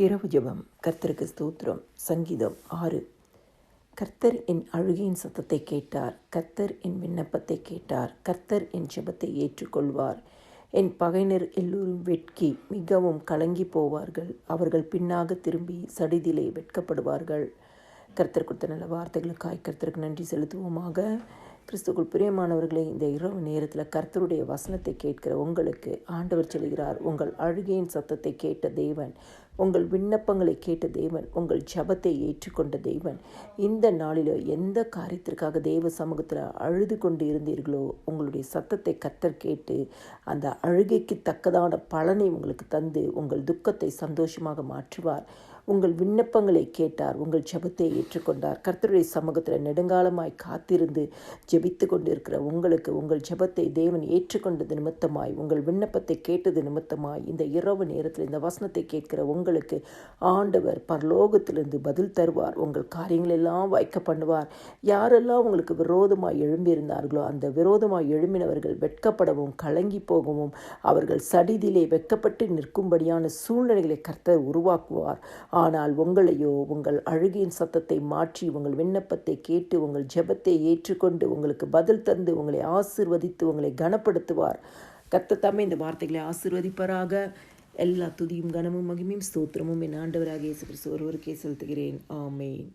இரவு ஜெபம். கர்த்தருக்கு ஸ்தோத்திரம். சங்கீதம் 6. கர்த்தர் என் அழுகையின் சத்தத்தை கேட்டார். கர்த்தர் என் விண்ணப்பத்தை கேட்டார். கர்த்தர் என் ஜெபத்தை ஏற்றுக்கொள்வார். என் பகைஞர் எல்லோரும் வெட்கி மிகவும் கலங்கி போவார்கள். அவர்கள் பின்னாக திரும்பி சடிதிலே வெட்கப்படுவார்கள். கர்த்தர் கொடுத்த நல்ல வார்த்தைகளுக்காய் கர்த்தருக்கு நன்றி செலுத்துவோமாக. கிறிஸ்துக்குள் பிரியமானவர்களே, இந்த இரவு நேரத்தில் கர்த்தருடைய வசனத்தை கேட்கிற உங்களுக்கு ஆண்டவர் சொல்கிறார், உங்கள் அழுகையின் சத்தத்தை கேட்ட தேவன், உங்கள் விண்ணப்பங்களை கேட்ட தேவன், உங்கள் ஜெபத்தை ஏற்றுக்கொண்ட தேவன். இந்த நாளில் எந்த காரியத்திற்காக தேவ சமூகத்தில் அழுது கொண்டு இருந்தீர்களோ, உங்களுடைய சத்தத்தை கர்த்தர் கேட்டு அந்த அழுகைக்கு தக்கதான பலனை உங்களுக்கு தந்து உங்கள் துக்கத்தை சந்தோஷமாக மாற்றுவார். உங்கள் விண்ணப்பங்களை கேட்டார், உங்கள் ஜெபத்தை ஏற்றுக்கொண்டார். கர்த்தருடைய சமூகத்தில் நெடுங்காலமாய் காத்திருந்து ஜெபித்து கொண்டு இருக்கிற உங்களுக்கு உங்கள் ஜெபத்தை தேவன் ஏற்றுக்கொண்டது நிமித்தமாய், உங்கள் விண்ணப்பத்தை கேட்டது நிமித்தமாய், இந்த இரவு நேரத்தில் இந்த வசனத்தை கேட்கிற உங்களுக்கு ஆண்டவர் பரலோகத்திலிருந்து பதில் தருவார். உங்கள் காரியங்களெல்லாம் வாய்க்க பண்ணுவார். யாரெல்லாம் உங்களுக்கு விரோதமாய் எழும்பியிருந்தார்களோ, அந்த விரோதமாய் எழும்பினவர்கள் வெட்கப்படவும் கலங்கி போகவும் அவர்கள் சடிதிலே வெட்கப்பட்டு நிற்கும்படியான சூழ்நிலைகளை கர்த்தர் உருவாக்குவார். ஆனால் உங்களையோ உங்கள் அழுகையின் சத்தத்தை மாற்றி உங்கள் விண்ணப்பத்தை கேட்டு உங்கள் ஜெபத்தை ஏற்றுக்கொண்டு உங்களுக்கு பதில் தந்து உங்களை ஆசீர்வதித்து உங்களை கனப்படுத்துவார். கர்த்தர் தாமே இந்த வார்த்தைகளை ஆசீர்வதிப்பாராக. எல்லா துதியும் கனமும் மகிமையும் ஸ்தோத்திரமும் என் ஆண்டவராகிய இயேசு கிறிஸ்து ஒருவருக்கே செலுத்துகிறேன். ஆமென்.